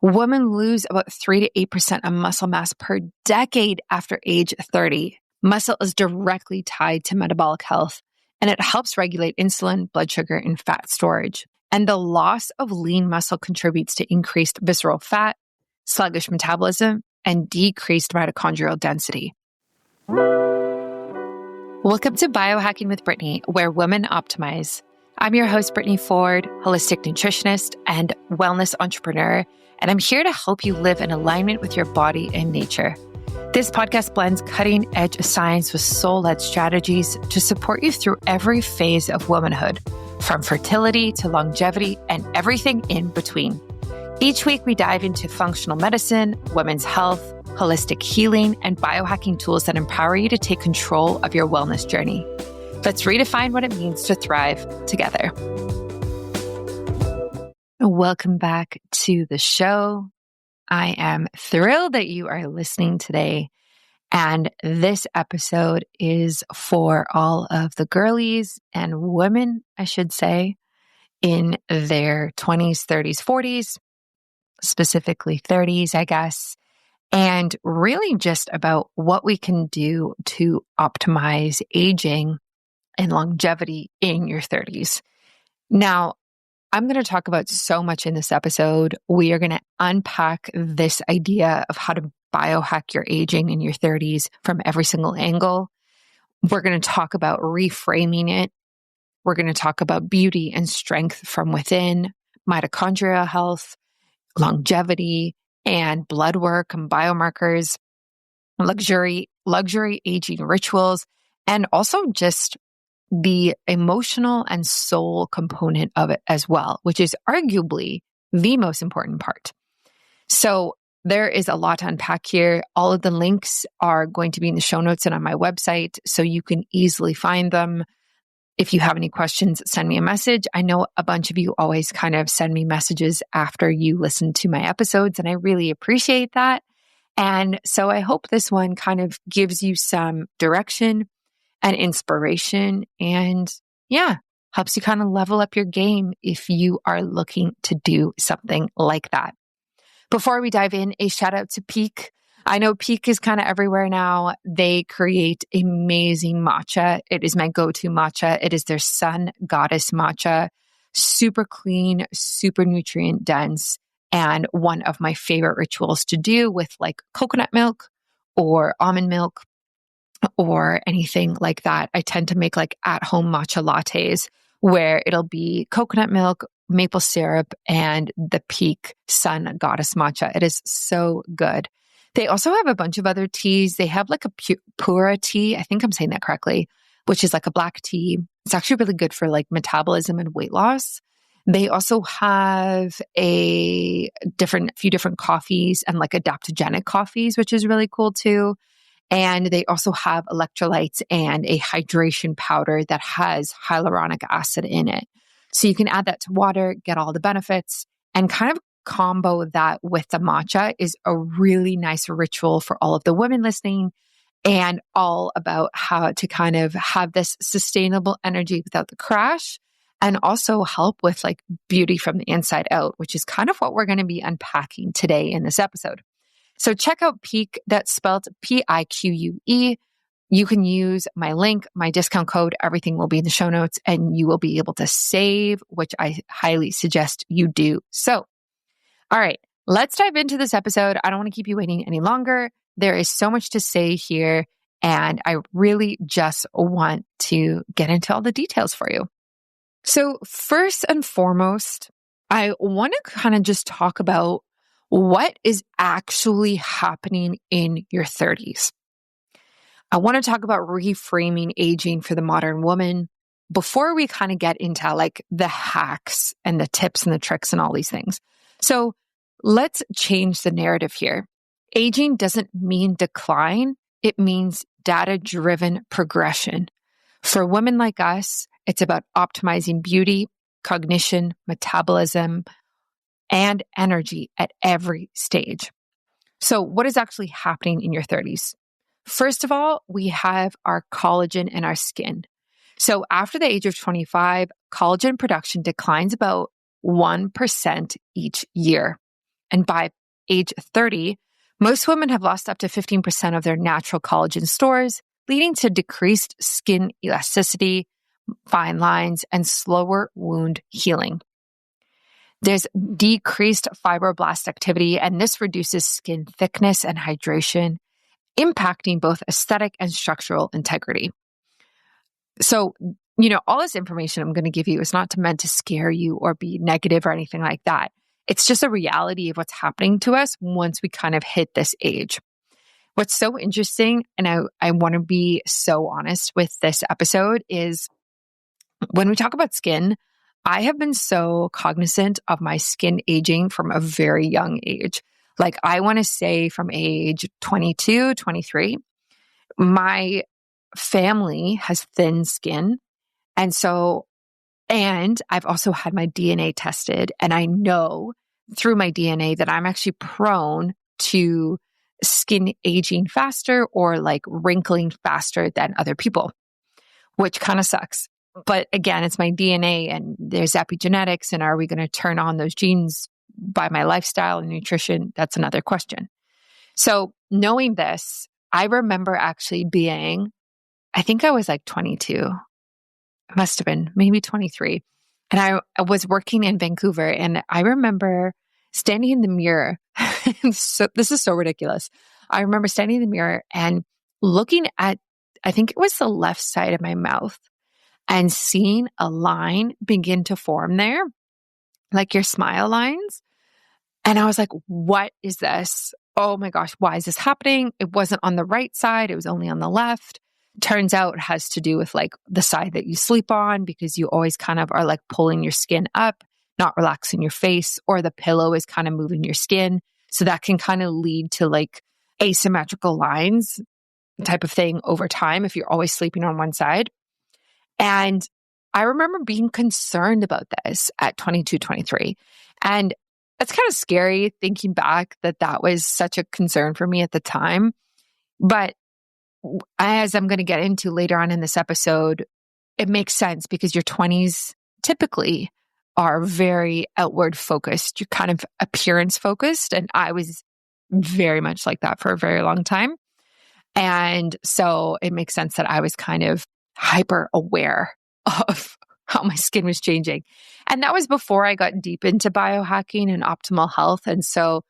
Women lose about 3 to 8% of muscle mass per decade after age 30. Muscle is directly tied to metabolic health, and it helps regulate insulin, blood sugar, and fat storage. And the loss of lean muscle contributes to increased visceral fat, sluggish metabolism, and decreased mitochondrial density. Welcome to Biohacking with Brittany, where women optimize. I'm your host, Brittany Ford, holistic nutritionist and wellness entrepreneur, and I'm here to help you live in alignment with your body and nature. This podcast blends cutting-edge science with soul-led strategies to support you through every phase of womanhood, from fertility to longevity and everything in between. Each week, we dive into functional medicine, women's health, holistic healing, and biohacking tools that empower you to take control of your wellness journey. Let's redefine what it means to thrive together. Welcome back to the show. I am thrilled that you are listening today. And this episode is for all of the girlies and women, I should say, in their 20s, 30s, 40s, specifically 30s, I guess, and really just about what we can do to optimize aging and longevity in your 30s. Now, I'm going to talk about so much in this episode. We are going to unpack this idea of how to biohack your aging in your 30s from every single angle. We're going to talk about reframing it. We're going to talk about beauty and strength from within, mitochondrial health, longevity, and blood work and biomarkers, luxury aging rituals, and also just the emotional and soul component of it as well, which is arguably the most important part. So there is a lot to unpack here. All of the links are going to be in the show notes and on my website, so you can easily find them. If you have any questions, send me a message. I know a bunch of you always kind of send me messages after you listen to my episodes, and I really appreciate that. And so I hope this one kind of gives you some direction and inspiration and helps you kind of level up your game if you are looking to do something like that. Before we dive in, a shout out to Peak. I know Peak is kind of everywhere now. They create amazing matcha. It is my go-to matcha. It is their sun goddess matcha. Super clean, super nutrient dense, and one of my favorite rituals to do with like coconut milk or almond milk or anything like that. I tend to make like at-home matcha lattes where it'll be coconut milk, maple syrup, and the Peak sun goddess matcha. It is so good. They also have a bunch of other teas. They have like a pura tea. I think I'm saying that correctly, which is like a black tea. It's actually really good for like metabolism and weight loss. They also have a few different coffees and like adaptogenic coffees, which is really cool too. And they also have electrolytes and a hydration powder that has hyaluronic acid in it. So you can add that to water, get all the benefits, and kind of combo that with the matcha is a really nice ritual for all of the women listening, and all about how to kind of have this sustainable energy without the crash, and also help with like beauty from the inside out, which is kind of what we're going to be unpacking today in this episode. So check out Peak, that's spelled Pique. You can use my link, my discount code, everything will be in the show notes, and you will be able to save, which I highly suggest you do. So, all right, let's dive into this episode. I don't want to keep you waiting any longer. There is so much to say here, and I really just want to get into all the details for you. So first and foremost, I want to kind of just talk about what is actually happening in your 30s. I want to talk about reframing aging for the modern woman before we kind of get into like the hacks and the tips and the tricks and all these things. So let's change the narrative here. Aging doesn't mean decline. It means data-driven progression. For women like us, it's about optimizing beauty, cognition, metabolism, and energy at every stage. So what is actually happening in your 30s? First of all, we have our collagen in our skin. So after the age of 25, collagen production declines about 1% each year. And by age 30, most women have lost up to 15% of their natural collagen stores, leading to decreased skin elasticity, fine lines, and slower wound healing. There's decreased fibroblast activity, and this reduces skin thickness and hydration, impacting both aesthetic and structural integrity. So, all this information I'm going to give you is not meant to scare you or be negative or anything like that. It's just a reality of what's happening to us once we kind of hit this age. What's so interesting, and I want to be so honest with this episode, is when we talk about skin, I have been so cognizant of my skin aging from a very young age. Like I want to say from age 22, 23, my family has thin skin. And I've also had my DNA tested, and I know through my DNA that I'm actually prone to skin aging faster or like wrinkling faster than other people, which kind of sucks. But again, it's my DNA and there's epigenetics. And are we going to turn on those genes by my lifestyle and nutrition? That's another question. So knowing this, I remember actually I think I was like 22. It must have been maybe 23. And I was working in Vancouver, and I remember standing in the mirror. So this is so ridiculous. I remember standing in the mirror and looking at, I think it was the left side of my mouth, and seeing a line begin to form there, like your smile lines. And I was like, what is this? Oh my gosh, why is this happening? It wasn't on the right side. It was only on the left. Turns out it has to do with like the side that you sleep on, because you always kind of are like pulling your skin up, not relaxing your face, or the pillow is kind of moving your skin. So that can kind of lead to like asymmetrical lines type of thing over time if you're always sleeping on one side. And I remember being concerned about this at 22, 23. And it's kind of scary thinking back that was such a concern for me at the time. But as I'm going to get into later on in this episode, it makes sense because your 20s typically are very outward focused. You're kind of appearance focused. And I was very much like that for a very long time. And so it makes sense that I was kind of hyper aware of how my skin was changing. And that was before I got deep into biohacking and optimal health. And so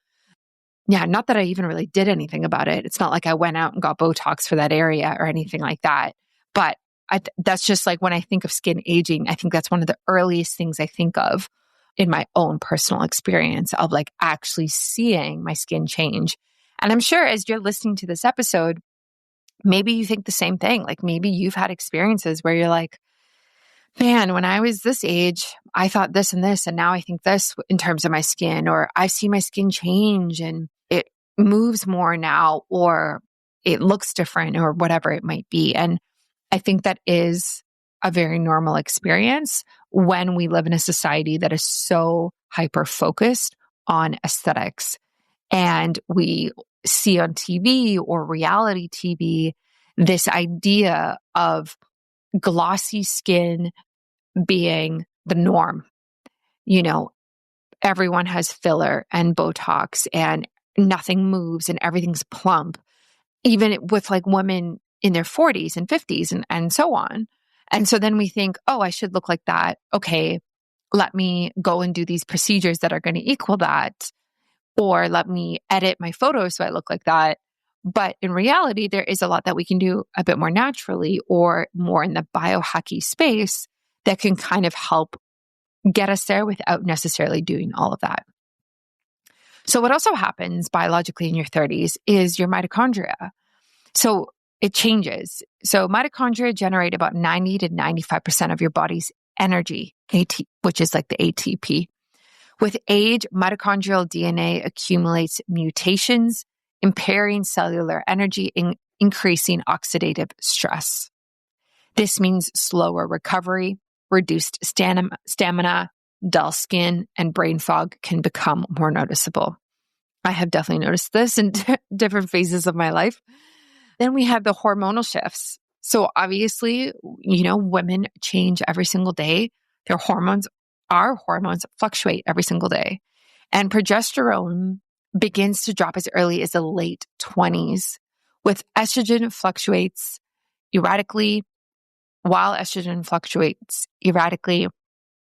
yeah, not that I even really did anything about it. It's not like I went out and got Botox for that area or anything like that. But that's just like when I think of skin aging, I think that's one of the earliest things I think of in my own personal experience of like actually seeing my skin change. And I'm sure as you're listening to this episode, maybe you think the same thing. Like maybe you've had experiences where you're like, man, when I was this age, I thought this and this, and now I think this in terms of my skin, or I've seen my skin change and it moves more now, or it looks different, or whatever it might be. And I think that is a very normal experience when we live in a society that is so hyper-focused on aesthetics. And we see on TV or reality TV this idea of glossy skin being the norm. Everyone has filler and Botox and nothing moves and everything's plump, even with like women in their 40s and 50s and so on. And so then we think, oh, I should look like that. Okay, let me go and do these procedures that are going to equal that. Or let me edit my photos so I look like that. But in reality, there is a lot that we can do a bit more naturally or more in the biohacky space that can kind of help get us there without necessarily doing all of that. So what also happens biologically in your 30s is your mitochondria. So it changes. So mitochondria generate about 90 to 95% of your body's energy, which is like the ATP. With age, mitochondrial DNA accumulates mutations, impairing cellular energy and increasing oxidative stress. This means slower recovery, reduced stamina, dull skin, and brain fog can become more noticeable. I have definitely noticed this in different phases of my life. Then we have the hormonal shifts. So obviously, women change every single day. Our hormones fluctuate every single day. And progesterone begins to drop as early as the late 20s, with estrogen fluctuates erratically, while estrogen fluctuates erratically,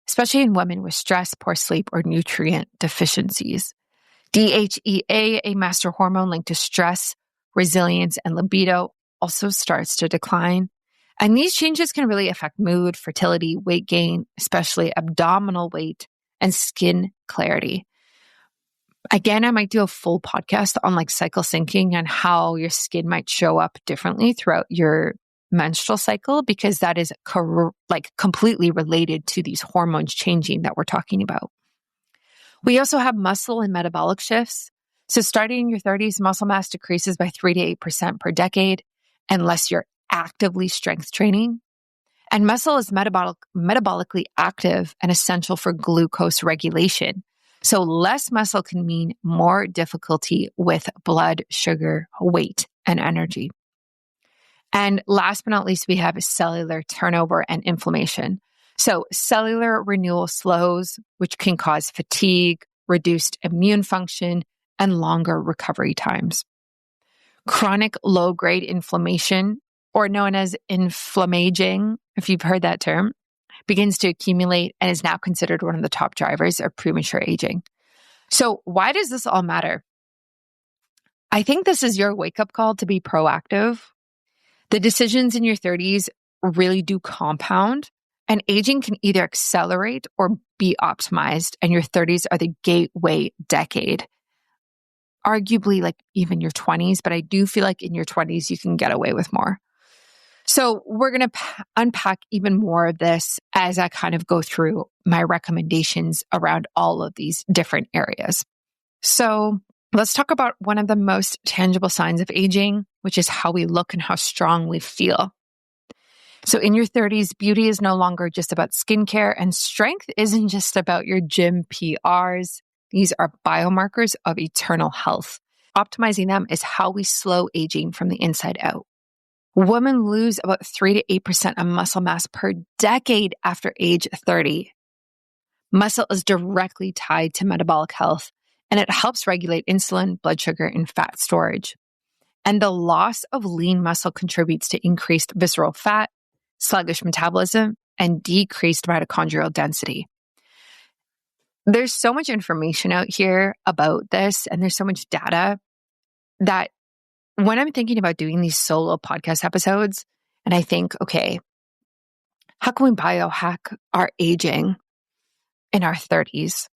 especially in women with stress, poor sleep, or nutrient deficiencies. DHEA, a master hormone linked to stress, resilience, and libido, also starts to decline. And these changes can really affect mood, fertility, weight gain, especially abdominal weight, and skin clarity. Again, I might do a full podcast on like cycle syncing and how your skin might show up differently throughout your menstrual cycle, because that is completely related to these hormones changing that we're talking about. We also have muscle and metabolic shifts. So starting in your 30s, muscle mass decreases by 3 to 8% per decade unless you're actively strength training. And muscle is metabolically active and essential for glucose regulation. So less muscle can mean more difficulty with blood sugar, weight, and energy. And last but not least, we have cellular turnover and inflammation. So cellular renewal slows, which can cause fatigue, reduced immune function, and longer recovery times. Chronic low-grade inflammation, or known as inflammaging, if you've heard that term, begins to accumulate and is now considered one of the top drivers of premature aging. So why does this all matter? I think this is your wake-up call to be proactive. The decisions in your 30s really do compound, and aging can either accelerate or be optimized, and your 30s are the gateway decade. Arguably like even your 20s, but I do feel like in your 20s you can get away with more. So we're going to unpack even more of this as I kind of go through my recommendations around all of these different areas. So let's talk about one of the most tangible signs of aging, which is how we look and how strong we feel. So in your 30s, beauty is no longer just about skincare, and strength isn't just about your gym PRs. These are biomarkers of eternal health. Optimizing them is how we slow aging from the inside out. Women lose about 3 to 8% of muscle mass per decade after age 30. Muscle is directly tied to metabolic health, and it helps regulate insulin, blood sugar, and fat storage. And the loss of lean muscle contributes to increased visceral fat, sluggish metabolism, and decreased mitochondrial density. There's so much information out here about this, and there's so much data that when I'm thinking about doing these solo podcast episodes, and I think, okay, how can we biohack our aging in our 30s?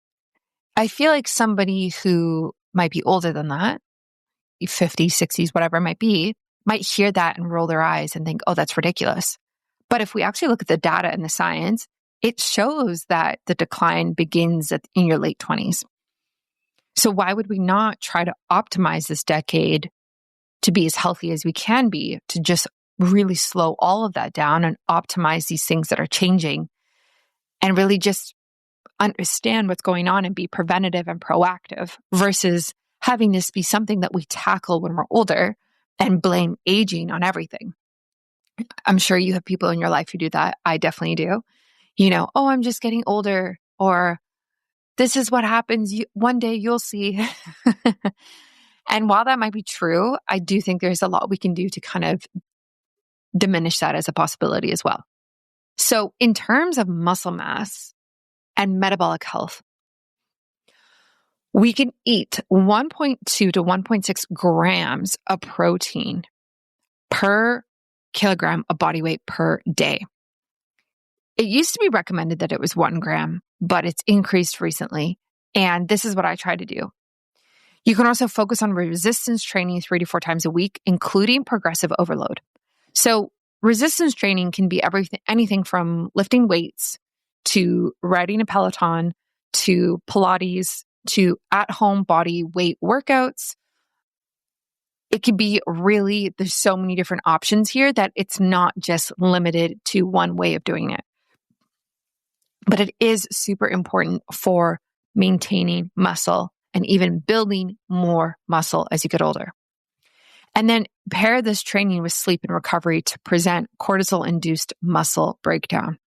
I feel like somebody who might be older than that, 50s, 60s, whatever it might be, might hear that and roll their eyes and think, oh, that's ridiculous. But if we actually look at the data and the science, it shows that the decline begins in your late 20s. So why would we not try to optimize this decade to be as healthy as we can be, to just really slow all of that down and optimize these things that are changing and really just understand what's going on and be preventative and proactive versus having this be something that we tackle when we're older and blame aging on everything. I'm sure you have people in your life who do that. I definitely do. Oh, I'm just getting older, or this is what happens. One day you'll see. And while that might be true, I do think there's a lot we can do to kind of diminish that as a possibility as well. So in terms of muscle mass and metabolic health, we can eat 1.2 to 1.6 grams of protein per kilogram of body weight per day. It used to be recommended that it was 1 gram, but it's increased recently. And this is what I try to do. You can also focus on resistance training 3 to 4 times a week, including progressive overload. So resistance training can be anything from lifting weights to riding a Peloton to Pilates to at-home body weight workouts. It could be there's so many different options here that it's not just limited to one way of doing it. But it is super important for maintaining muscle and even building more muscle as you get older. And then pair this training with sleep and recovery to prevent cortisol-induced muscle breakdown.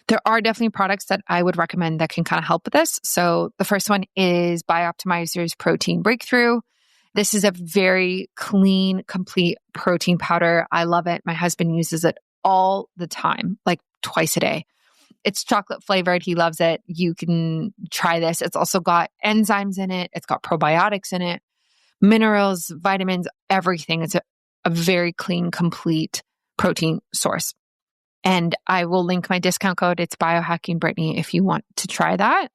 There are definitely products that I would recommend that can kind of help with this. So the first one is BiOptimizers Protein Breakthrough. This is a very clean, complete protein powder. I love it. My husband uses it all the time, like twice a day. It's chocolate flavored. He loves it. You can try this. It's also got enzymes in it. It's got probiotics in it, minerals, vitamins, everything. It's a very clean, complete protein source. And I will link my discount code. It's BIOHACKINGBRITTANY if you want to try that.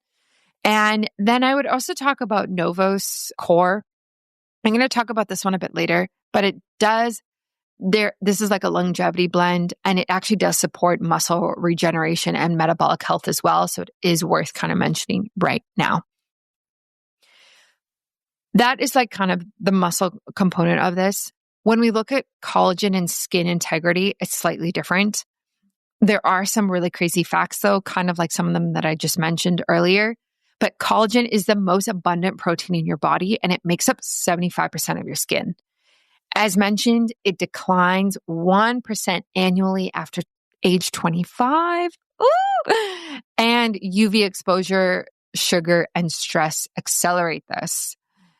And then I would also talk about NOVOS Core. I'm going to talk about this one a bit later, but this is like a longevity blend, and it actually does support muscle regeneration and metabolic health as well. So it is worth kind of mentioning right now. That is like kind of the muscle component of this. When we look at collagen and skin integrity, it's slightly different. There are some really crazy facts though, kind of like some of them that I just mentioned earlier. But collagen is the most abundant protein in your body, and it makes up 75% of your skin. As mentioned, it declines 1% annually after age 25. Ooh! And UV exposure, sugar, and stress accelerate this.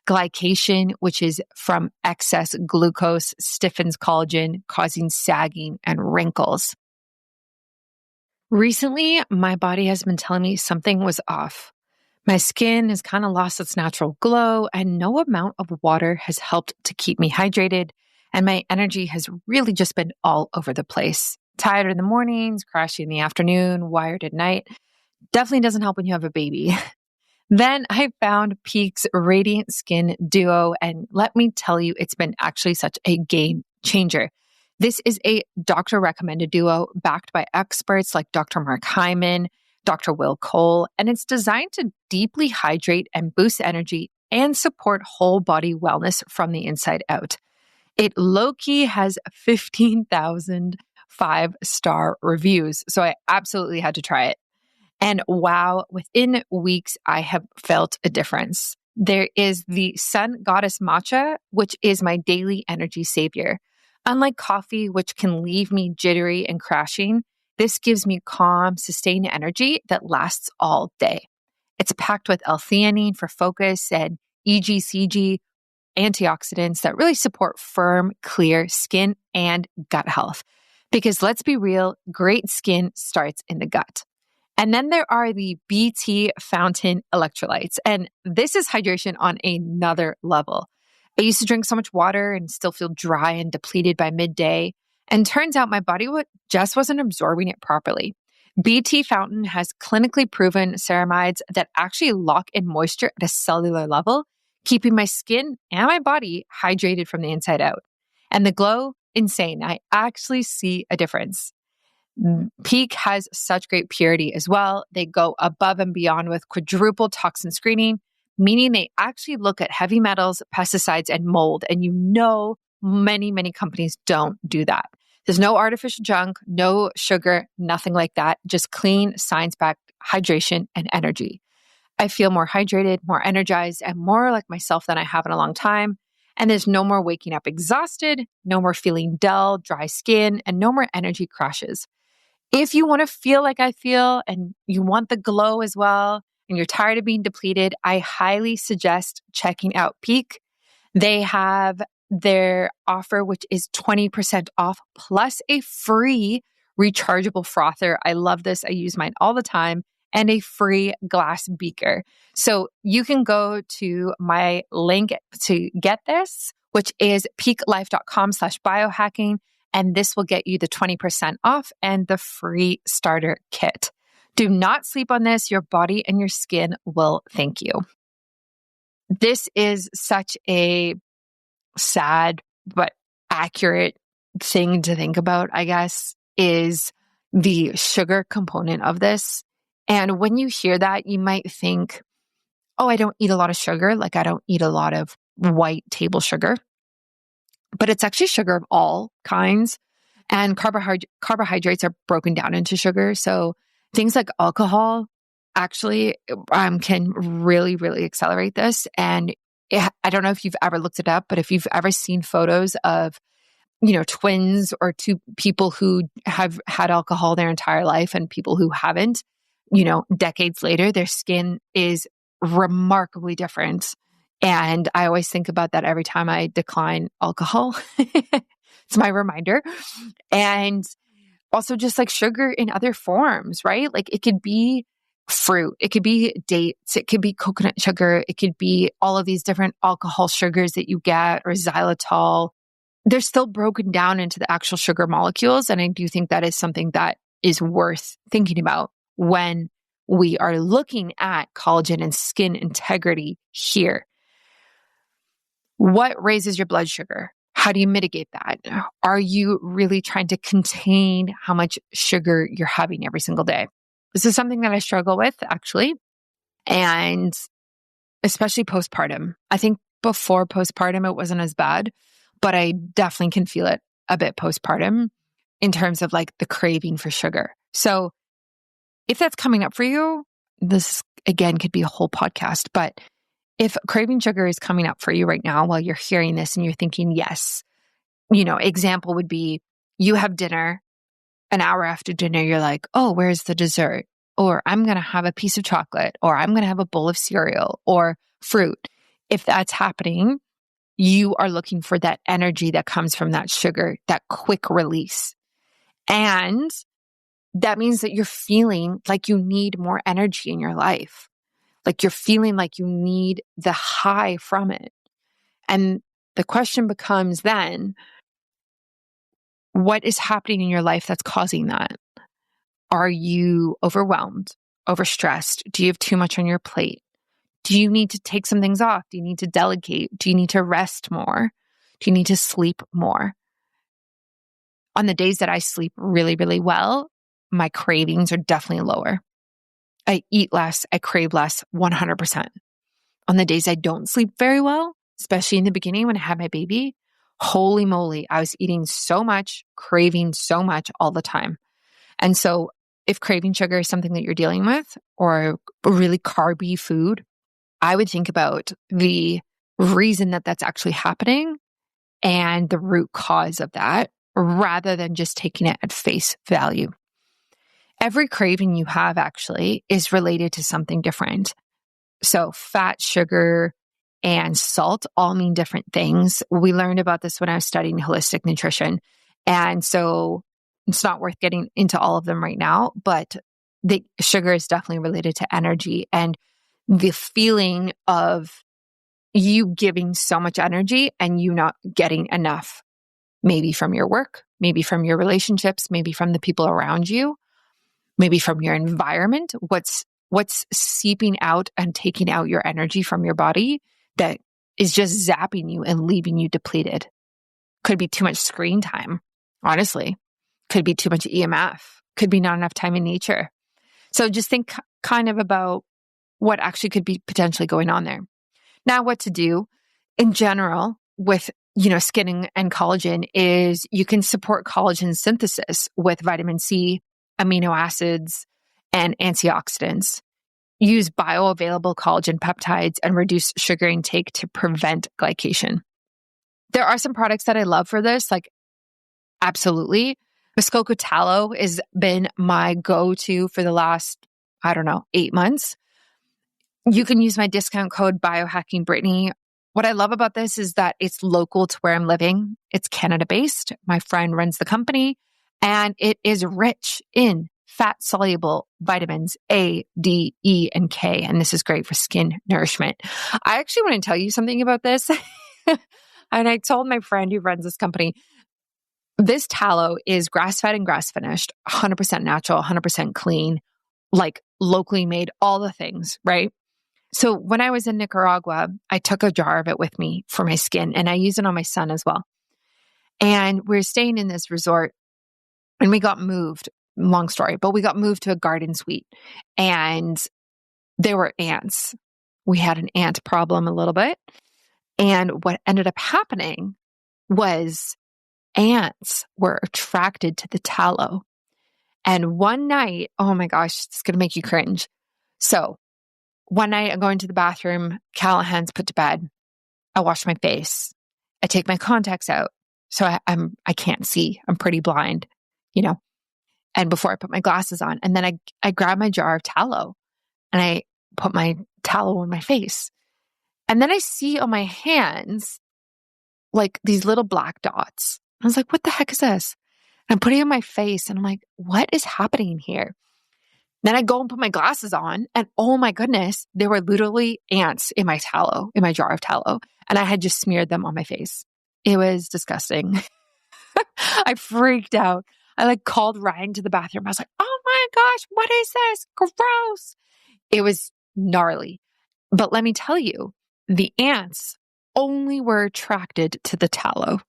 Glycation, which is from excess glucose, stiffens collagen, causing sagging and wrinkles. Recently, my body has been telling me something was off. My skin has kind of lost its natural glow, and no amount of water has helped to keep me hydrated. And my energy has really just been all over the place. Tired in the mornings, crashy in the afternoon, wired at night. Definitely doesn't help when you have a baby. Then I found Peak's Radiant Skin Duo, and let me tell you, it's been actually such a game changer. This is a doctor-recommended duo backed by experts like Dr. Mark Hyman, Dr. Will Cole, and it's designed to deeply hydrate and boost energy and support whole body wellness from the inside out. It low-key has 15,000 5-star reviews, so I absolutely had to try it. And wow, within weeks, I have felt a difference. There is the Sun Goddess Matcha, which is my daily energy savior. Unlike coffee, which can leave me jittery and crashing, this gives me calm, sustained energy that lasts all day. It's packed with L-theanine for focus and EGCG antioxidants that really support firm, clear skin and gut health. Because let's be real, great skin starts in the gut. And then there are the BT Fountain electrolytes. And this is hydration on another level. I used to drink so much water and still feel dry and depleted by midday. And turns out my body just wasn't absorbing it properly. BT Fountain has clinically proven ceramides that actually lock in moisture at a cellular level, keeping my skin and my body hydrated from the inside out. And the glow, insane. I actually see a difference. Peak has such great purity as well. They go above and beyond with quadruple toxin screening, meaning they actually look at heavy metals, pesticides, and mold. And many, many companies don't do that. There's no artificial junk, no sugar, nothing like that. Just clean, science-backed hydration and energy. I feel more hydrated, more energized, and more like myself than I have in a long time. And there's no more waking up exhausted, no more feeling dull, dry skin, and no more energy crashes. If you want to feel like I feel and you want the glow as well, and you're tired of being depleted, I highly suggest checking out Peak. They have their offer, which is 20% off plus a free rechargeable frother. I love this. I use mine all the time, and a free glass beaker. So you can go to my link to get this, which is peaklife.com/biohacking. And this will get you the 20% off and the free starter kit. Do not sleep on this. Your body and your skin will thank you. This is such a sad but accurate thing to think about, I guess, is the sugar component of this. And when you hear that, you might think, oh, I don't eat a lot of sugar. Like I don't eat a lot of white table sugar. But it's actually sugar of all kinds. And carbohydrates are broken down into sugar. So things like alcohol actually can really, really accelerate this. And I don't know if you've ever looked it up, but if you've ever seen photos of twins or two people who have had alcohol their entire life and people who haven't, decades later, their skin is remarkably different. And I always think about that every time I decline alcohol. It's my reminder. And also just like sugar in other forms, right? Like it could be fruit, it could be dates, it could be coconut sugar, it could be all of these different alcohol sugars that you get, or xylitol. They're still broken down into the actual sugar molecules. And I do think that is something that is worth thinking about when we are looking at collagen and skin integrity here. What raises your blood sugar? How do you mitigate that? Are you really trying to contain how much sugar you're having every single day? This is something that I struggle with, actually. And especially postpartum. I think before postpartum, it wasn't as bad, but I definitely can feel it a bit postpartum in terms of like the craving for sugar. So if that's coming up for you, this again could be a whole podcast, but if craving sugar is coming up for you right now while you're hearing this and you're thinking, yes, example would be you have dinner, an hour after dinner, you're like, oh, where's the dessert? Or I'm going to have a piece of chocolate, or I'm going to have a bowl of cereal or fruit. If that's happening, you are looking for that energy that comes from that sugar, that quick release. And that means that you're feeling like you need more energy in your life. Like you're feeling like you need the high from it. And the question becomes then, what is happening in your life that's causing that? Are you overwhelmed, overstressed? Do you have too much on your plate? Do you need to take some things off? Do you need to delegate? Do you need to rest more? Do you need to sleep more? On the days that I sleep really, really well, my cravings are definitely lower. I eat less, I crave less, 100%. On the days I don't sleep very well, especially in the beginning when I had my baby, holy moly, I was eating so much, craving so much all the time. And so if craving sugar is something that you're dealing with, or really carby food, I would think about the reason that that's actually happening and the root cause of that, rather than just taking it at face value. Every craving you have actually is related to something different. So fat, sugar, and salt all mean different things. We learned about this when I was studying holistic nutrition. And so it's not worth getting into all of them right now, but the sugar is definitely related to energy and the feeling of you giving so much energy and you not getting enough, maybe from your work, maybe from your relationships, maybe from the people around you, maybe from your environment. What's seeping out and taking out your energy from your body that is just zapping you and leaving you depleted? Could be too much screen time, honestly. Could be too much EMF. Could be not enough time in nature. So just think kind of about what actually could be potentially going on there. Now, what to do in general with skin and collagen is you can support collagen synthesis with vitamin C, amino acids, and antioxidants. Use bioavailable collagen peptides and reduce sugar intake to prevent glycation. There are some products that I love for this, like absolutely. Muskoka Tallow has been my go-to for the last, 8 months. You can use my discount code BIOHACKINGBRITTANY. What I love about this is that it's local to where I'm living. It's Canada-based. My friend runs the company, and it is rich in fat-soluble vitamins A, D, E, and K. And this is great for skin nourishment. I actually want to tell you something about this. And I told my friend who runs this company, this tallow is grass-fed and grass-finished, 100% natural, 100% clean, like locally made, all the things, right? So when I was in Nicaragua, I took a jar of it with me for my skin, and I use it on my son as well. And we're staying in this resort, and we got moved, long story, but we got moved to a garden suite, and there were ants. We had an ant problem a little bit. And what ended up happening was ants were attracted to the tallow. And one night, oh my gosh, it's going to make you cringe. So one night I'm going to the bathroom, Callahan's put to bed. I wash my face. I take my contacts out. So I can't see. I'm pretty blind, you know, and before I put my glasses on, and then I grab my jar of tallow and I put my tallow on my face. And then I see on my hands, like these little black dots. I was like, what the heck is this? And I'm putting it on my face and I'm like, what is happening here? Then I go and put my glasses on and oh my goodness, there were literally ants in my tallow, in my jar of tallow. And I had just smeared them on my face. It was disgusting. I freaked out. I like called Ryan to the bathroom. I was like, oh my gosh, what is this? Gross. It was gnarly. But let me tell you, the ants only were attracted to the tallow.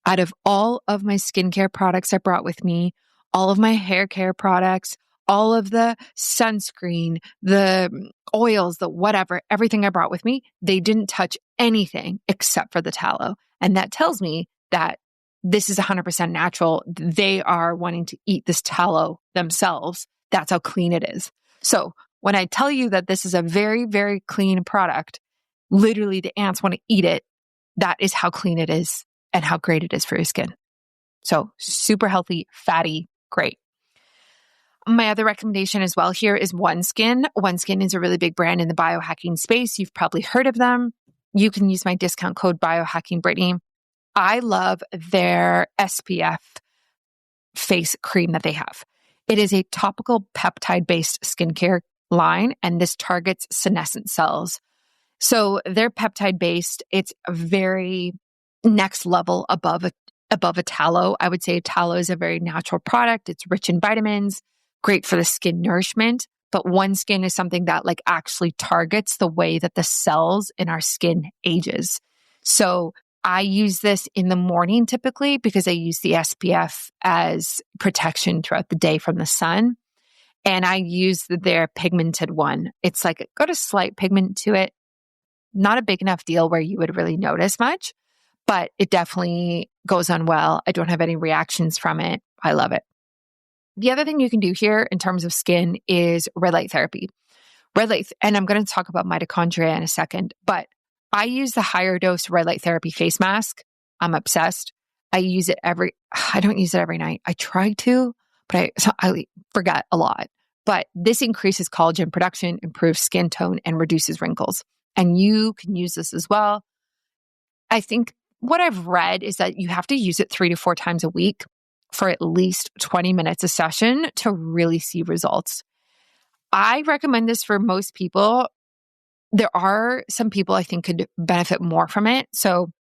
Out of all of my skincare products I brought with me, all of my hair care products, all of the sunscreen, the oils, the whatever, everything I brought with me, they didn't touch anything except for the tallow. And that tells me that this is 100% natural. They are wanting to eat this tallow themselves. That's how clean it is. So when I tell you that this is a very, very clean product, literally the ants want to eat it. That is how clean it is and how great it is for your skin. So super healthy, fatty, great. My other recommendation as well here is OneSkin. OneSkin is a really big brand in the biohacking space. You've probably heard of them. You can use my discount code BIOHACKINGBRITTANY. I love their SPF face cream that they have. It is a topical peptide-based skincare line, and this targets senescent cells. So they're peptide-based. It's a very next level above a tallow. I would say a tallow is a very natural product. It's rich in vitamins, great for the skin nourishment. But OneSkin is something that like actually targets the way that the cells in our skin ages. So I use this in the morning typically because I use the SPF as protection throughout the day from the sun. And I use their pigmented one. It's like got a slight pigment to it. Not a big enough deal where you would really notice much, but it definitely goes on well. I don't have any reactions from it. I love it. The other thing you can do here in terms of skin is red light therapy. Red light, and I'm going to talk about mitochondria in a second, but I use the HigherDose red light therapy face mask. I'm obsessed. I don't use it every night. I try to, but I forget a lot. But this increases collagen production, improves skin tone, and reduces wrinkles. And you can use this as well. I think what I've read is that you have to use it 3 to 4 times a week for at least 20 minutes a session to really see results. I recommend this for most people. There are some people I think could benefit more from it. So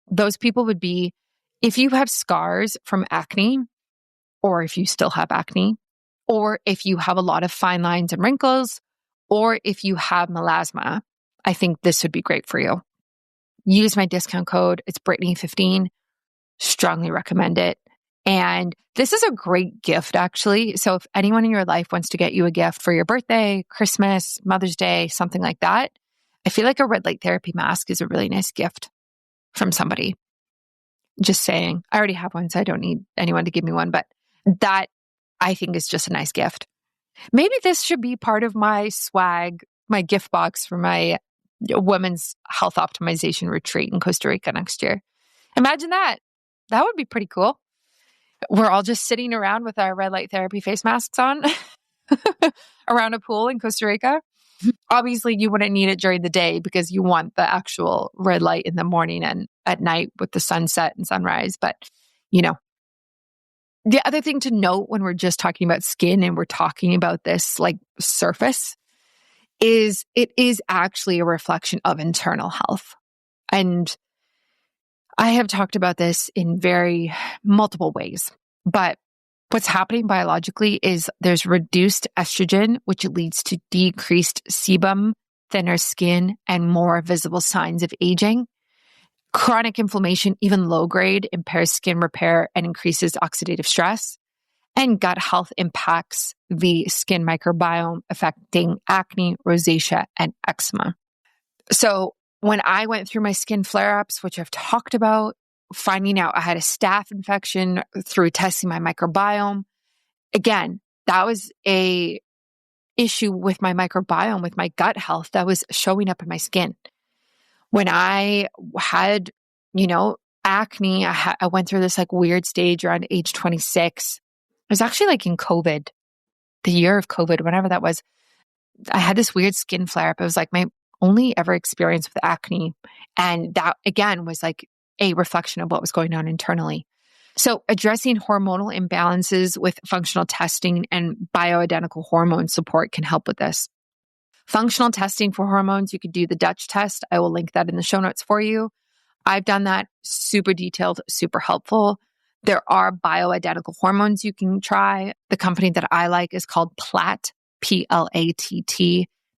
those people would be if you have scars from acne, or if you still have acne, or if you have a lot of fine lines and wrinkles, or if you have melasma. I think this would be great for you. Use my discount code. It's Brittany15. Strongly recommend it. And this is a great gift, actually. So if anyone in your life wants to get you a gift for your birthday, Christmas, Mother's Day, something like that, I feel like a red light therapy mask is a really nice gift from somebody. Just saying. I already have one, so I don't need anyone to give me one. But that, I think, is just a nice gift. Maybe this should be part of my swag, my gift box for my women's health optimization retreat in Costa Rica next year. Imagine that. That would be pretty cool. We're all just sitting around with our red light therapy face masks on around a pool in Costa Rica. Obviously, you wouldn't need it during the day because you want the actual red light in the morning and at night with the sunset and sunrise. But, the other thing to note when we're just talking about skin and we're talking about this like surface is it is actually a reflection of internal health. And I have talked about this in very multiple ways, but what's happening biologically is there's reduced estrogen, which leads to decreased sebum, thinner skin, and more visible signs of aging. Chronic inflammation, even low grade, impairs skin repair and increases oxidative stress. And gut health impacts the skin microbiome, affecting acne, rosacea, and eczema. So when I went through my skin flare-ups, which I've talked about, finding out I had a staph infection through testing my microbiome, again, that was a issue with my microbiome, with my gut health that was showing up in my skin. When I had, acne, I went through this like weird stage around age 26. It was actually like in COVID, the year of COVID, whenever that was. I had this weird skin flare up. It was like my only ever experience with acne. And that again was like a reflection of what was going on internally. So addressing hormonal imbalances with functional testing and bioidentical hormone support can help with this. Functional testing for hormones, you could do the Dutch test. I will link that in the show notes for you. I've done that, super detailed, super helpful. There are bioidentical hormones you can try. The company that I like is called Platt, Platt.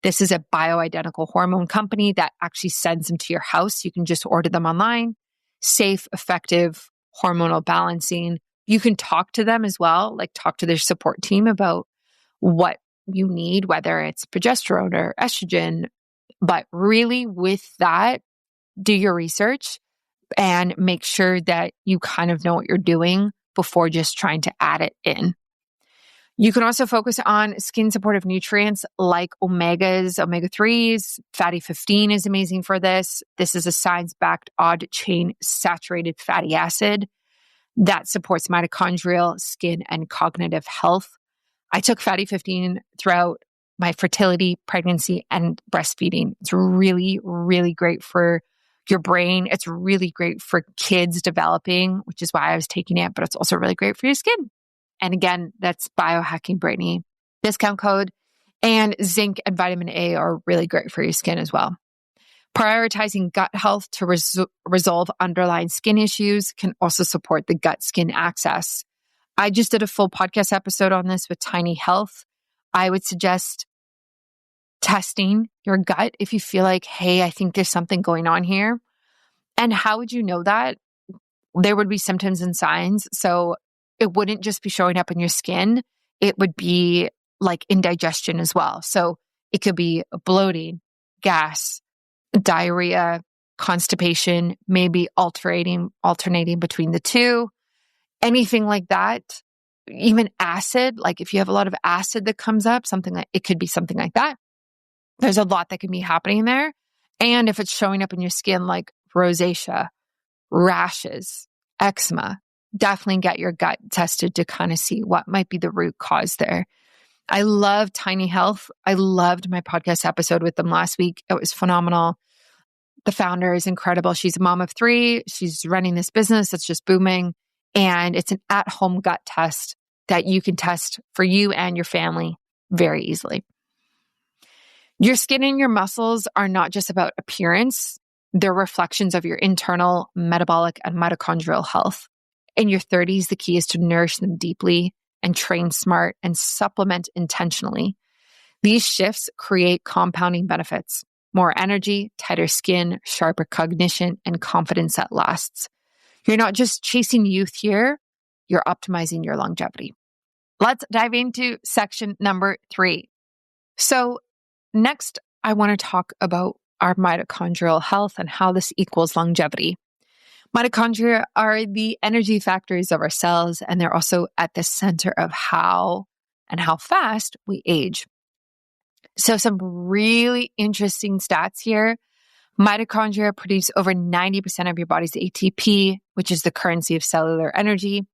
This is a bioidentical hormone company that actually sends them to your house. You can just order them online. Safe, effective hormonal balancing. You can talk to them as well, like talk to their support team about what you need, whether it's progesterone or estrogen. But really with that, do your research and make sure that you kind of know what you're doing before just trying to add it in. You can also focus on skin supportive nutrients like omegas, omega-3s. Fatty 15 is amazing for this. This is a science-backed odd chain saturated fatty acid that supports mitochondrial, skin, and cognitive health. I took Fatty 15 throughout my fertility, pregnancy, and breastfeeding. It's really, really great for your brain. It's really great for kids developing, which is why I was taking it, but it's also really great for your skin. And again, that's BIOHACKINGBRITTANY discount code. And zinc and vitamin A are really great for your skin as well. Prioritizing gut health to resolve underlying skin issues can also support the gut-skin axis. I just did a full podcast episode on this with Tiny Health. I would suggest testing your gut if you feel like, hey, I think there's something going on here. And how would you know that? There would be symptoms and signs. So it wouldn't just be showing up in your skin. It would be like indigestion as well. So it could be bloating, gas, diarrhea, constipation, maybe alternating between the two, anything like that. Even acid, like if you have a lot of acid that comes up, it could be something like that. There's a lot that can be happening there. And if it's showing up in your skin like rosacea, rashes, eczema, definitely get your gut tested to kind of see what might be the root cause there. I love Tiny Health. I loved my podcast episode with them last week. It was phenomenal. The founder is incredible. She's a mom of 3. She's running this business that's just booming. And it's an at-home gut test that you can test for you and your family very easily. Your skin and your muscles are not just about appearance. They're reflections of your internal metabolic and mitochondrial health. In your 30s, the key is to nourish them deeply and train smart and supplement intentionally. These shifts create compounding benefits: more energy, tighter skin, sharper cognition, and confidence that lasts. You're not just chasing youth here, you're optimizing your longevity. Let's dive into section number 3. So next, I want to talk about our mitochondrial health and how this equals longevity. Mitochondria are the energy factories of our cells, and they're also at the center of how fast we age. So some really interesting stats here. Mitochondria produce over 90% of your body's ATP, which is the currency of cellular energy.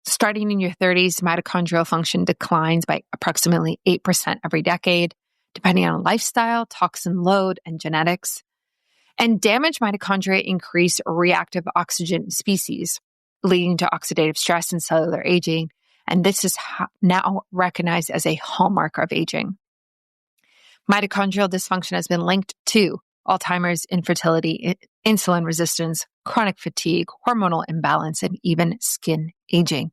Starting in your 30s, mitochondrial function declines by approximately 8% every decade, depending on lifestyle, toxin load, and genetics. And damaged mitochondria increase reactive oxygen species, leading to oxidative stress and cellular aging. And this is now recognized as a hallmark of aging. Mitochondrial dysfunction has been linked to Alzheimer's, infertility, insulin resistance, chronic fatigue, hormonal imbalance, and even skin aging.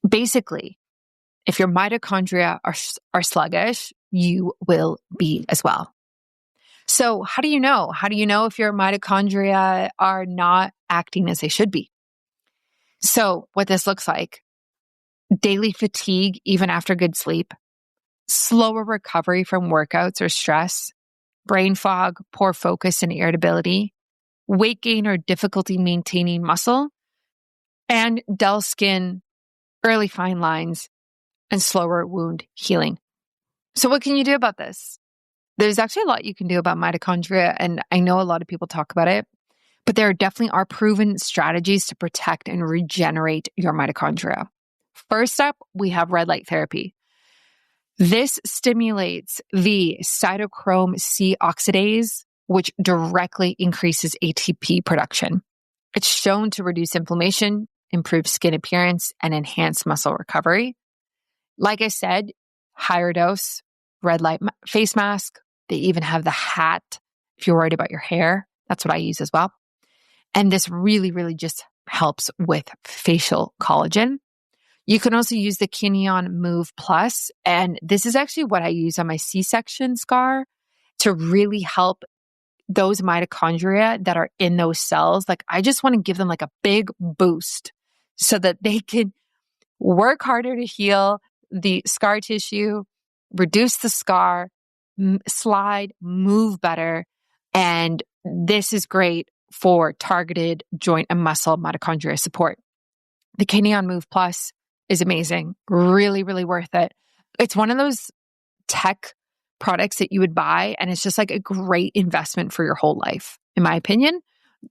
Basically, if your mitochondria are sluggish, you will be as well. So how do you know? How do you know if your mitochondria are not acting as they should be? So what this looks like: daily fatigue even after good sleep, slower recovery from workouts or stress, brain fog, poor focus and irritability, weight gain or difficulty maintaining muscle, and dull skin, early fine lines, and slower wound healing. So what can you do about this? There's actually a lot you can do about mitochondria, and I know a lot of people talk about it, but there definitely are proven strategies to protect and regenerate your mitochondria. First up, we have red light therapy. This stimulates the cytochrome C oxidase, which directly increases ATP production. It's shown to reduce inflammation, improve skin appearance, and enhance muscle recovery. Like I said, HigherDose, red light face mask. They even have the hat if you're worried about your hair. That's what I use as well. And this really, really just helps with facial collagen. You can also use the Kineon Move Plus. And this is actually what I use on my C-section scar to really help those mitochondria that are in those cells. Like, I just want to give them like a big boost so that they can work harder to heal the scar tissue, reduce the scar, slide, move better. And this is great for targeted joint and muscle mitochondria support. The Kineon Move Plus is amazing. Really, really worth it. It's one of those tech products that you would buy, and it's just like a great investment for your whole life, in my opinion.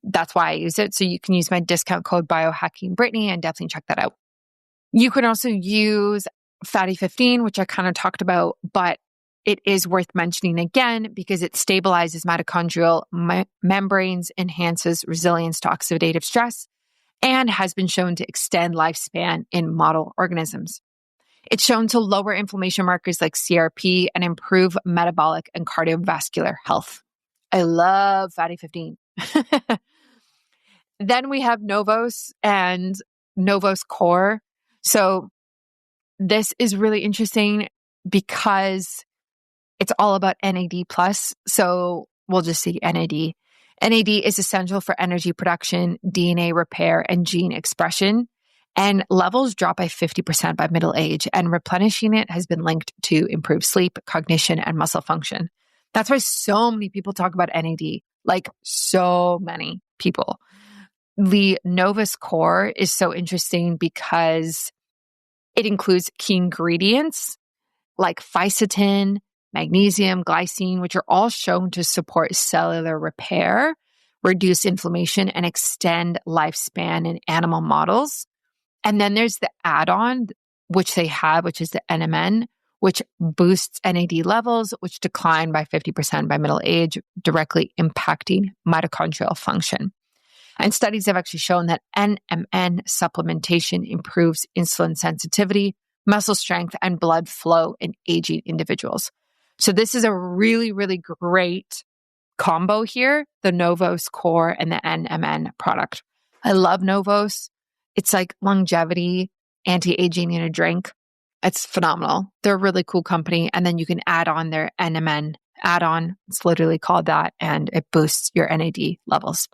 That's why I use it. So you can use my discount code BIOHACKINGBRITTany and definitely check that out. You can also use Fatty 15, which I kind of talked about, but it is worth mentioning again because it stabilizes mitochondrial membranes, enhances resilience to oxidative stress, and has been shown to extend lifespan in model organisms. It's shown to lower inflammation markers like CRP and improve metabolic and cardiovascular health. I love Fatty 15. Then we have NOVOS and NOVOS Core. So this is really interesting because it's all about NAD+. So we'll just see NAD. NAD is essential for energy production, DNA repair, and gene expression. And levels drop by 50% by middle age. And replenishing it has been linked to improved sleep, cognition, and muscle function. That's why so many people talk about NAD. Like, so many people. The NOVOS Core is so interesting because it includes key ingredients like fisetin, magnesium, glycine, which are all shown to support cellular repair, reduce inflammation, and extend lifespan in animal models. And then there's the add-on, which they have, which is the NMN, which boosts NAD levels, which decline by 50% by middle age, directly impacting mitochondrial function. And studies have actually shown that NMN supplementation improves insulin sensitivity, muscle strength, and blood flow in aging individuals. So this is a really, really great combo here, the NOVOS Core and the NMN product. I love NOVOS. It's like longevity, anti-aging in a drink. It's phenomenal. They're a really cool company. And then you can add on their NMN add-on. It's literally called that, and it boosts your NAD levels.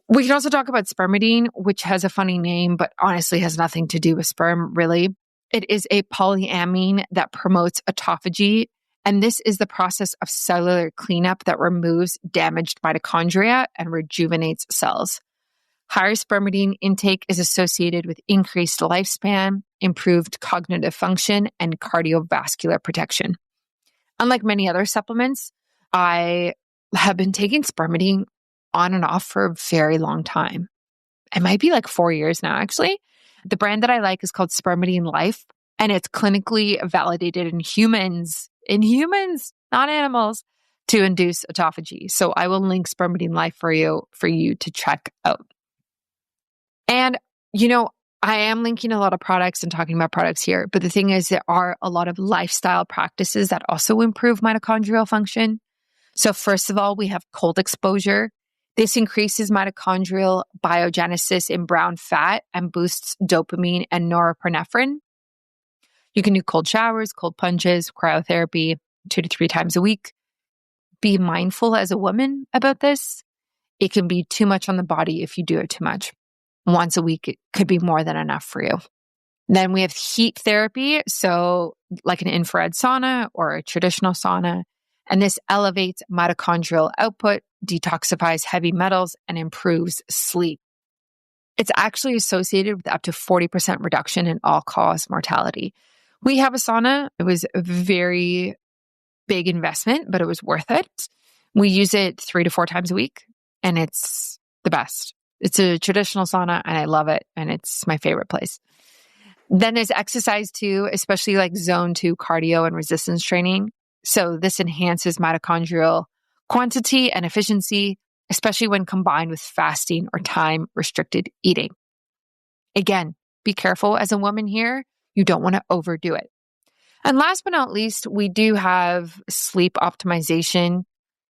We can also talk about spermidine, which has a funny name, but honestly has nothing to do with sperm, really. It is a polyamine that promotes autophagy, and this is the process of cellular cleanup that removes damaged mitochondria and rejuvenates cells. Higher spermidine intake is associated with increased lifespan, improved cognitive function, and cardiovascular protection. Unlike many other supplements, I have been taking spermidine on and off for a very long time. It might be like 4 years now, actually. The brand that I like is called spermidineLIFE, and it's clinically validated in humans, not animals, to induce autophagy. So I will link spermidineLIFE for you to check out. And, I am linking a lot of products and talking about products here, but the thing is, there are a lot of lifestyle practices that also improve mitochondrial function. So first of all, we have cold exposure. This increases mitochondrial biogenesis in brown fat and boosts dopamine and norepinephrine. You can do cold showers, cold plunges, cryotherapy 2 to 3 times a week. Be mindful as a woman about this. It can be too much on the body if you do it too much. Once a week, it could be more than enough for you. Then we have heat therapy, so like an infrared sauna or a traditional sauna. And this elevates mitochondrial output, detoxifies heavy metals, and improves sleep. It's actually associated with up to 40% reduction in all-cause mortality. We have a sauna. It was a very big investment, but it was worth it. We use it 3 to 4 times a week. and it's the best. It's a traditional sauna and I love it. And it's my favorite place. Then there's exercise too, especially like zone 2 cardio and resistance training. So this enhances mitochondrial quantity and efficiency, especially when combined with fasting or time restricted eating. Again, be careful as a woman here. You don't want to overdo it. And last but not least, we do have sleep optimization.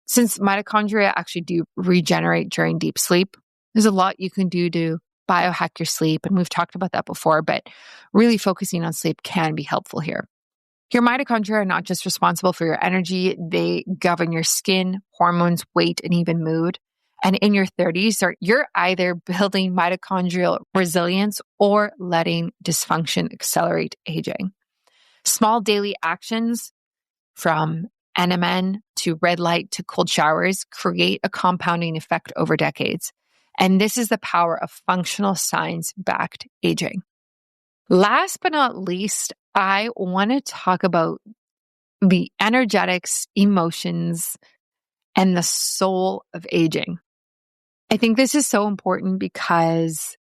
Since mitochondria actually do regenerate during deep sleep, there's a lot you can do to biohack your sleep. And we've talked about that before, but really focusing on sleep can be helpful here. Your mitochondria are not just responsible for your energy, they govern your skin, hormones, weight, and even mood. And in your 30s, you're either building mitochondrial resilience or letting dysfunction accelerate aging. Small daily actions from NMN to red light to cold showers create a compounding effect over decades. And this is the power of functional science-backed aging. Last but not least, I want to talk about the energetics, emotions, and the soul of aging. I think this is so important because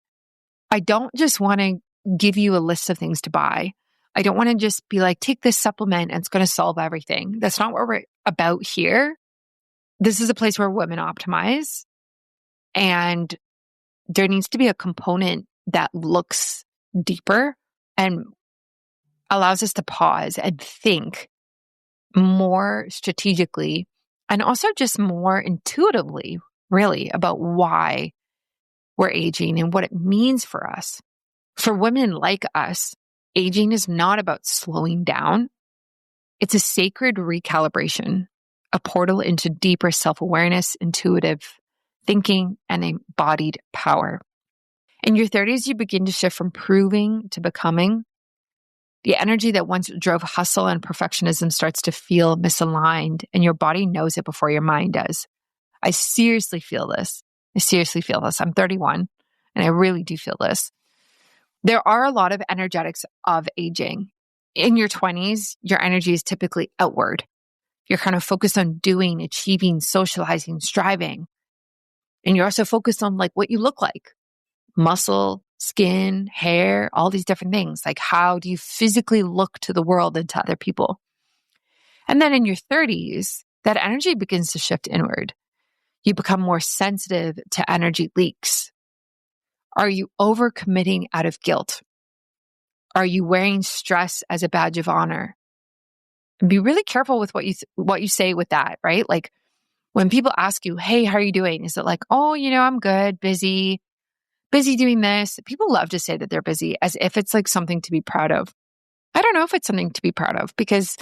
I don't just want to give you a list of things to buy. I don't want to just be like, take this supplement and it's going to solve everything. That's not what we're about here. This is a place where women optimize, and there needs to be a component that looks deeper and allows us to pause and think more strategically and also just more intuitively, really, about why we're aging and what it means for us. For women like us, aging is not about slowing down. It's a sacred recalibration, a portal into deeper self-awareness, intuitive thinking, and embodied power. In your 30s, you begin to shift from proving to becoming. The energy that once drove hustle and perfectionism starts to feel misaligned, and your body knows it before your mind does. I seriously feel this. I'm 31, and I really do feel this. There are a lot of energetics of aging. In your 20s, your energy is typically outward. You're kind of focused on doing, achieving, socializing, striving. And you're also focused on like what you look like. Muscle, skin, hair, all these different things. Like how do you physically look to the world and to other people? And then in your 30s, that energy begins to shift inward. You become more sensitive to energy leaks. Are you overcommitting out of guilt? Are you wearing stress as a badge of honor? And be really careful with what you say with that, right? Like when people ask you, hey, how are you doing? Is it like, oh, I'm good, busy doing this? People love to say that they're busy as if it's like something to be proud of. I don't know if it's something to be proud of, because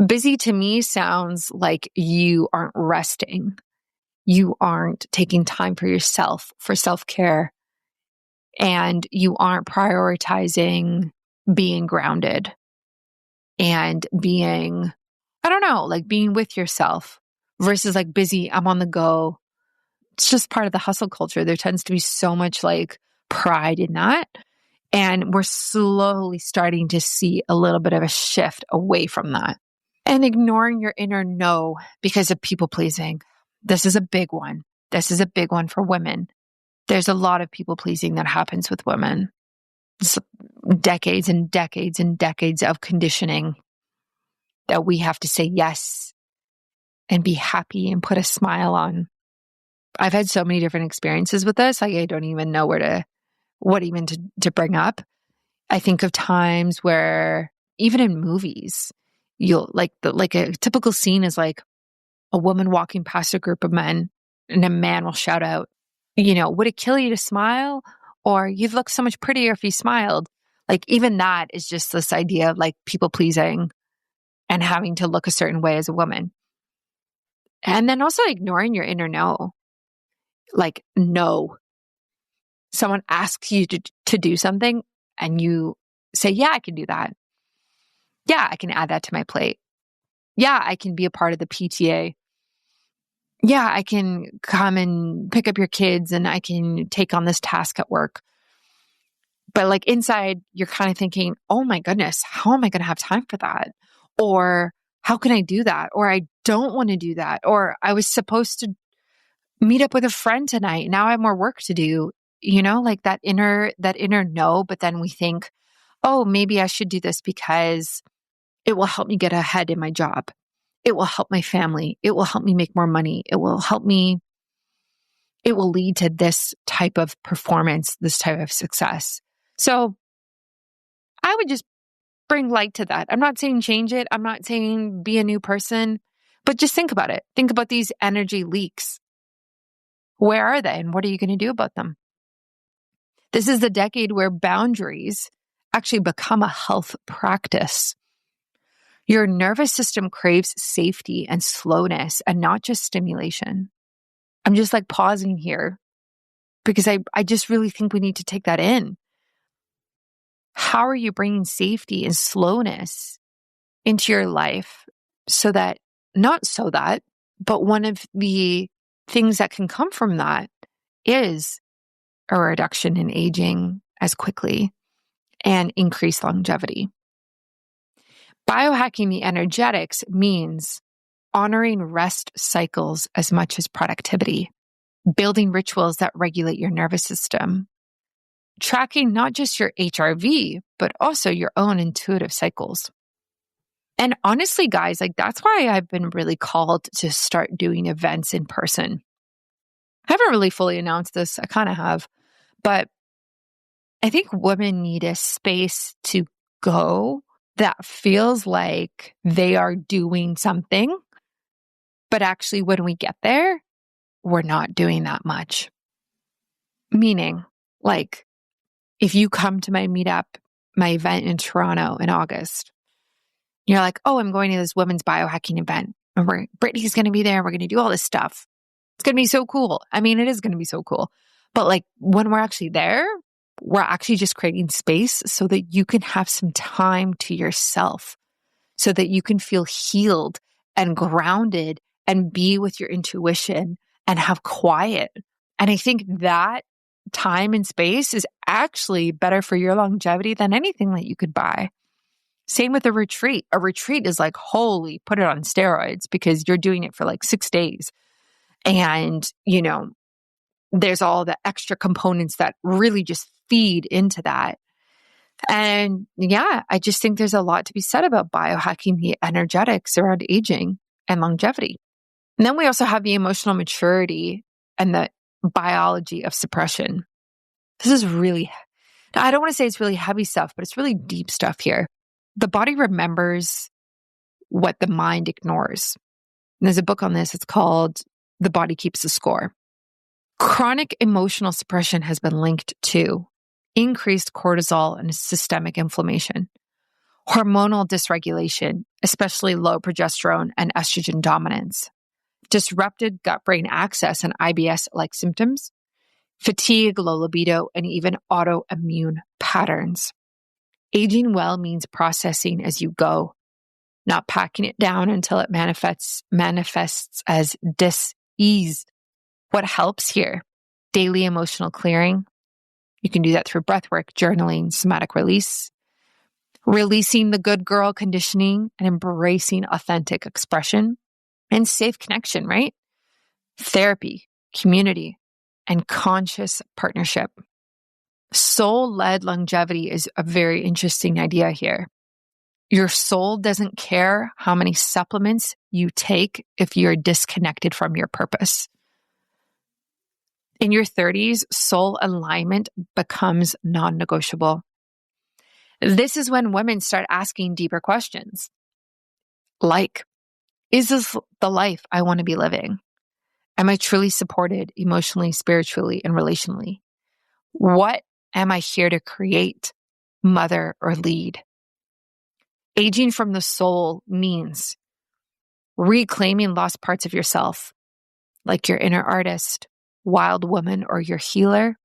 busy to me sounds like you aren't resting. You aren't taking time for yourself, for self-care, and you aren't prioritizing being grounded and being, like being with yourself versus like busy, I'm on the go. It's just part of the hustle culture. There tends to be so much like pride in that. And we're slowly starting to see a little bit of a shift away from that. And ignoring your inner no because of people pleasing. This is a big one. This is a big one for women. There's a lot of people pleasing that happens with women. It's decades and decades and decades of conditioning that we have to say yes and be happy and put a smile on. I've had so many different experiences with this. Like I don't even know what even to bring up. I think of times where even in movies, you'll like a typical scene is like a woman walking past a group of men and a man will shout out, would it kill you to smile? Or you'd look so much prettier if you smiled. Like even that is just this idea of like people pleasing and having to look a certain way as a woman. And then also ignoring your inner no. Like no. Someone asks you to do something and you say, yeah, I can do that. Yeah, I can add that to my plate. Yeah, I can be a part of the PTA. Yeah, I can come and pick up your kids and I can take on this task at work. But like inside, you're kind of thinking, oh my goodness, how am I going to have time for that? Or how can I do that? Or I don't want to do that. Or I was supposed to meet up with a friend tonight. Now I have more work to do, like that inner no, but then we think, oh, maybe I should do this because it will help me get ahead in my job. It will help my family. It will help me make more money. It will lead to this type of performance, this type of success. So I would just bring light to that. I'm not saying change it. I'm not saying be a new person, but just think about it. Think about these energy leaks. Where are they and what are you going to do about them? This is the decade where boundaries actually become a health practice. Your nervous system craves safety and slowness and not just stimulation. I'm just like pausing here because I just really think we need to take that in. How are you bringing safety and slowness into your life but one of the things that can come from that is a reduction in aging as quickly and increased longevity. Biohacking the energetics means honoring rest cycles as much as productivity, building rituals that regulate your nervous system, tracking not just your HRV, but also your own intuitive cycles. And honestly, guys, that's why I've been really called to start doing events in person. I haven't really fully announced this. I kind of have, but I think women need a space to go that feels like they are doing something, but actually when we get there, we're not doing that much. Meaning, if you come to my meetup, my event in Toronto in August, you're like, oh, I'm going to this women's biohacking event. And Brittany's going to be there. We're going to do all this stuff. It's going to be so cool. I mean, it is going to be so cool. But when we're actually there, we're actually just creating space so that you can have some time to yourself, so that you can feel healed and grounded and be with your intuition and have quiet. And I think that time and space is actually better for your longevity than anything that you could buy. Same with a retreat. A retreat is holy, put it on steroids because you're doing it for 6 days. And, there's all the extra components that really just feed into that. And yeah, I just think there's a lot to be said about biohacking the energetics around aging and longevity. And then we also have the emotional maturity and the biology of suppression. This is really, I don't want to say it's really heavy stuff, but it's really deep stuff here. The body remembers what the mind ignores. And there's a book on this. It's called The Body Keeps the Score. Chronic emotional suppression has been linked to increased cortisol and systemic inflammation, hormonal dysregulation, especially low progesterone and estrogen dominance, disrupted gut-brain axis and IBS-like symptoms, fatigue, low libido, and even autoimmune patterns. Aging well means processing as you go, not packing it down until it manifests as dis-ease. What helps here? Daily emotional clearing. You can do that through breathwork, journaling, somatic release, releasing the good girl conditioning and embracing authentic expression, and safe connection, right? Therapy, community, and conscious partnership. Soul-led longevity is a very interesting idea here. Your soul doesn't care how many supplements you take if you're disconnected from your purpose. In your 30s, soul alignment becomes non-negotiable. This is when women start asking deeper questions. Is this the life I want to be living? Am I truly supported emotionally, spiritually, and relationally? What am I here to create, mother, or lead? Aging from the soul means reclaiming lost parts of yourself, like your inner artist, wild woman, or your healer.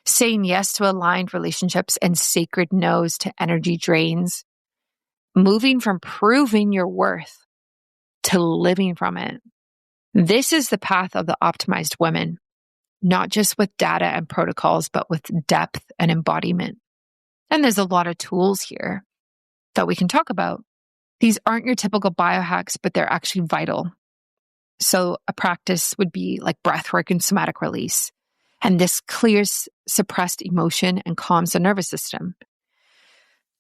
Saying yes to aligned relationships and sacred no's to energy drains. Moving from proving your worth to living from it. This is the path of the optimized women, not just with data and protocols, but with depth and embodiment. And there's a lot of tools here that we can talk about. These aren't your typical biohacks, but they're actually vital. So a practice would be like breath work and somatic release. And this clears suppressed emotion and calms the nervous system.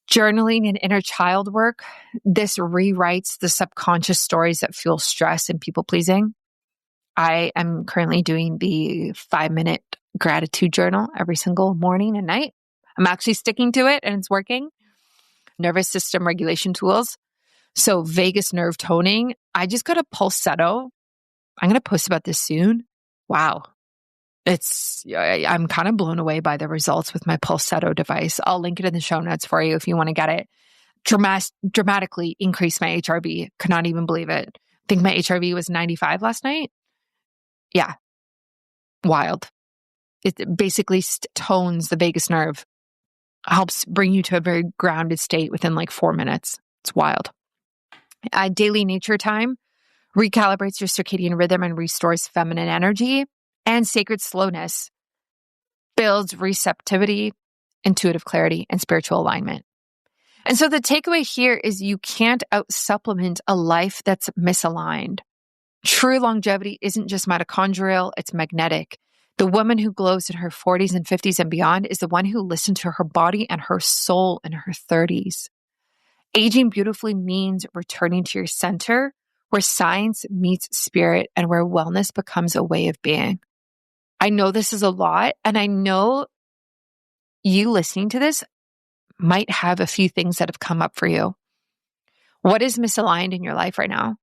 Journaling and inner child work, this rewrites the subconscious stories that fuel stress and people pleasing. I am currently doing the 5-minute gratitude journal every single morning and night. I'm actually sticking to it and it's working. Nervous system regulation tools. So vagus nerve toning. I just got a Pulsetto. I'm going to post about this soon. Wow. I'm kind of blown away by the results with my Pulsetto device. I'll link it in the show notes for you if you want to get it. Dramatically increased my HRV. Could not even believe it. I think my HRV was 95 last night. Yeah. Wild. It basically tones the vagus nerve, helps bring you to a very grounded state within like 4 minutes. It's wild. Daily nature time recalibrates your circadian rhythm and restores feminine energy. And sacred slowness builds receptivity, intuitive clarity, and spiritual alignment. And so the takeaway here is you can't out-supplement a life that's misaligned. True longevity isn't just mitochondrial, it's magnetic. The woman who glows in her 40s and 50s and beyond is the one who listened to her body and her soul in her 30s. Aging beautifully means returning to your center, where science meets spirit and where wellness becomes a way of being. I know this is a lot, and I know you listening to this might have a few things that have come up for you. What is misaligned in your life right now?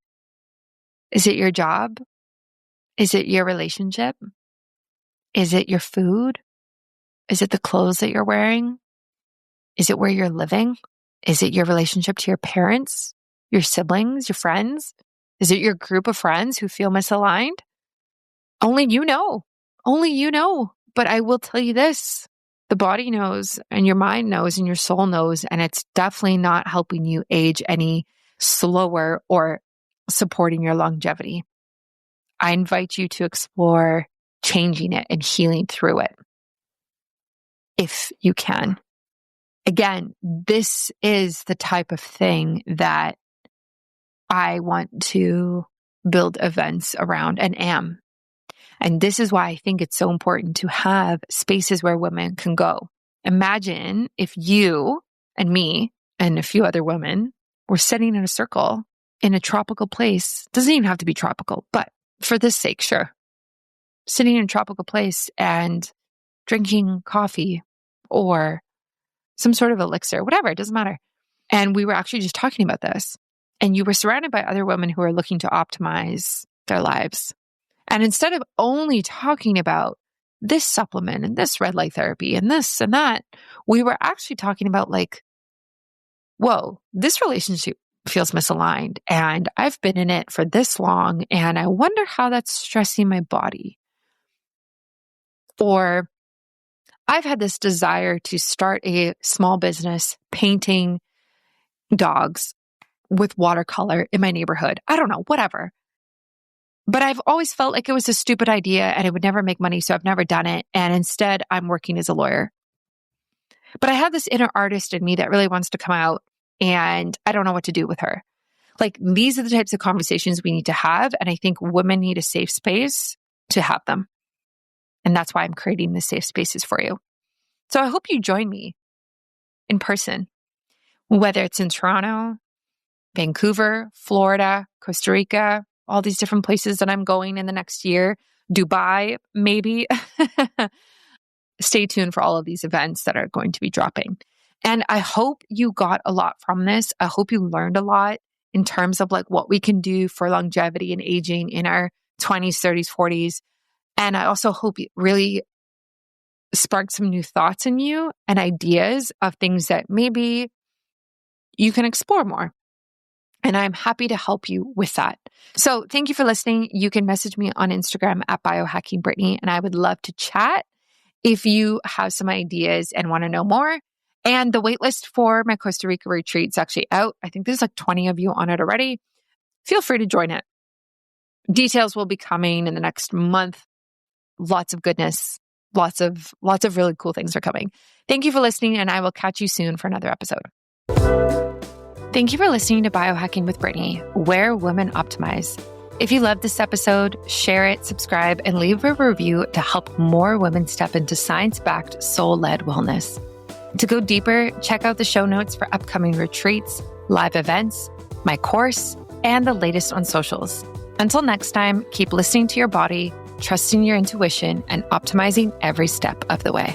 Is it your job? Is it your relationship? Is it your food? Is it the clothes that you're wearing? Is it where you're living? Is it your relationship to your parents, your siblings, your friends? Is it your group of friends who feel misaligned? Only you know. Only you know. But I will tell you this. The body knows, and your mind knows, and your soul knows, and it's definitely not helping you age any slower or supporting your longevity. I invite you to explore changing it and healing through it, if you can. Again, this is the type of thing that I want to build events around and am. And this is why I think it's so important to have spaces where women can go. Imagine if you and me and a few other women were sitting in a circle in a tropical place. Doesn't even have to be tropical, but for this sake, sure. Sitting in a tropical place and drinking coffee or some sort of elixir, whatever, it doesn't matter. And we were actually just talking about this. And you were surrounded by other women who are looking to optimize their lives. And instead of only talking about this supplement and this red light therapy and this and that, we were actually talking about like, whoa, this relationship feels misaligned and I've been in it for this long and I wonder how that's stressing my body. Or I've had this desire to start a small business painting dogs with watercolor in my neighborhood. I don't know, whatever. But I've always felt like it was a stupid idea and it would never make money, so I've never done it. And instead, I'm working as a lawyer. But I have this inner artist in me that really wants to come out, and I don't know what to do with her. Like, these are the types of conversations we need to have, and I think women need a safe space to have them. And that's why I'm creating the safe spaces for you. So I hope you join me in person, whether it's in Toronto, Vancouver, Florida, Costa Rica, all these different places that I'm going in the next year, Dubai, maybe. Stay tuned for all of these events that are going to be dropping. And I hope you got a lot from this. I hope you learned a lot in terms of like what we can do for longevity and aging in our 20s, 30s, 40s. And I also hope it really sparked some new thoughts in you and ideas of things that maybe you can explore more. And I'm happy to help you with that. So thank you for listening. You can message me on Instagram at BioHackingBrittany, and I would love to chat if you have some ideas and want to know more. And the waitlist for my Costa Rica retreat is actually out. I think there's like 20 of you on it already. Feel free to join it. Details will be coming in the next month. Lots of goodness. Lots of really cool things are coming. Thank you for listening, and I will catch you soon for another episode. Thank you for listening to Biohacking with Brittany, where women optimize. If you love this episode, share it, subscribe, and leave a review to help more women step into science-backed, soul-led wellness. To go deeper, check out the show notes for upcoming retreats, live events, my course, and the latest on socials. Until next time, keep listening to your body, trusting your intuition, and optimizing every step of the way.